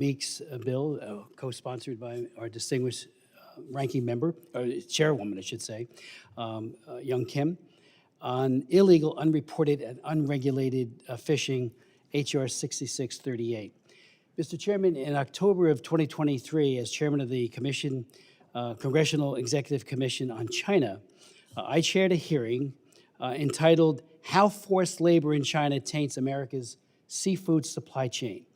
Meek's bill, co-sponsored by our distinguished ranking member, or chairwoman, I should say, Young Kim, on illegal, unreported, and unregulated fishing, H.R. 6638. Mr. Chairman, in October of 2023, as chairman of the Commission, Congressional Executive Commission on China, I chaired a hearing entitled "How Forced Labor in China Taints America's Seafood Supply Chain."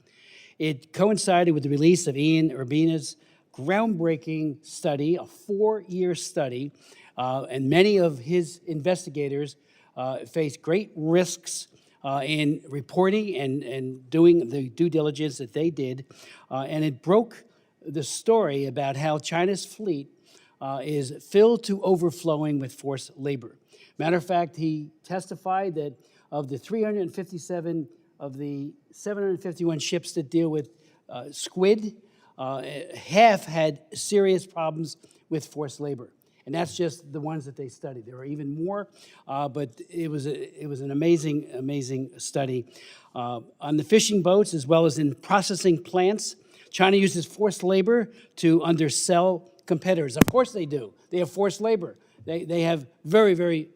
It coincided with the release of Ian Urbina's groundbreaking study, a 4-year study, and many of his investigators faced great risks in reporting and doing the due diligence that they did, and it broke the story about how China's fleet is filled to overflowing with forced labor. Matter of fact, he testified that of the 357 of the 751 ships that deal with squid, half had serious problems with forced labor. And that's just the ones that they studied. There are even more, but it was an amazing study. On the fishing boats, as well as in processing plants, China uses forced labor to undersell competitors. Of course they do. They have forced labor. They have very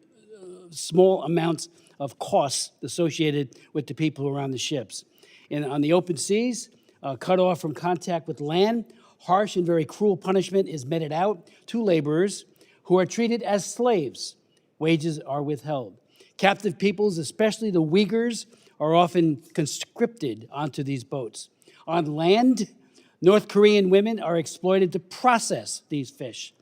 small amounts of costs associated with the people around the ships. And on the open seas, cut off from contact with land, harsh and very cruel punishment is meted out to laborers who are treated as slaves. Wages are withheld. Captive peoples, especially the Uyghurs, are often conscripted onto these boats. On land, North Korean women are exploited to process these fish.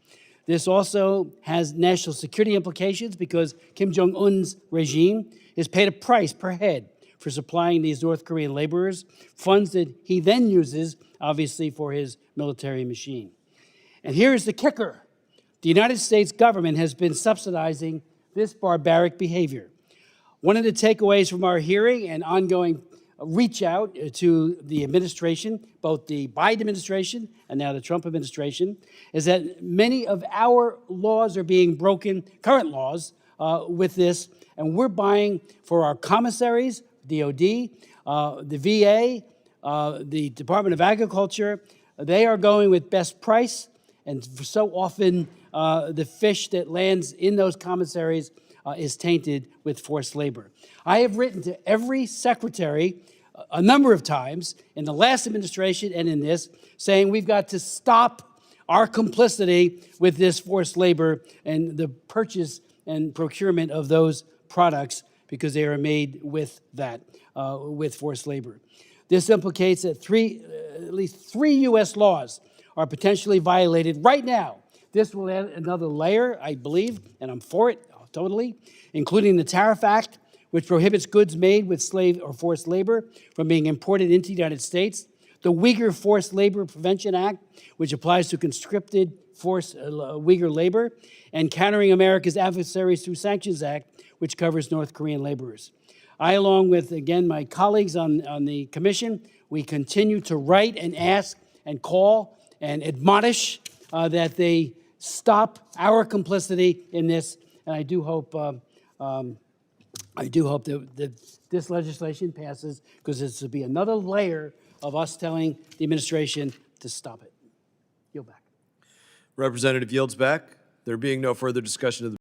This also has national security implications because Kim Jong-Un's regime is paid a price per head for supplying these North Korean laborers, funds that he then uses, obviously, for his military machine. And here is the kicker. The United States government has been subsidizing this barbaric behavior. One of the takeaways from our hearing and ongoing reach out to the administration, both the Biden administration and now the Trump administration, is that many of our laws are being broken, current laws, with this, and we're buying for our commissaries, DOD, the VA, the Department of Agriculture. They are going with best price, and so often the fish that lands in those commissaries is tainted with forced labor. I have written to every secretary a number of times in the last administration and in this, saying we've got to stop our complicity with this forced labor and the purchase and procurement of those products because they are made with that, with forced labor. This implicates that at least three U.S. laws are potentially violated right now. This will add another layer, I believe, and I'm for it totally, including the Tariff Act, which prohibits goods made with slave or forced labor from being imported into the United States, the Uyghur Forced Labor Prevention Act, which applies to conscripted forced Uyghur labor, and Countering America's Adversaries Through Sanctions Act, which covers North Korean laborers. I, along with, again, my colleagues on the commission, we continue to write and ask and call and admonish that they stop our complicity in this, and I do hope that this legislation passes because this will be another layer of us telling the administration to stop it. Yield back. Representative yields back. There being no further discussion of the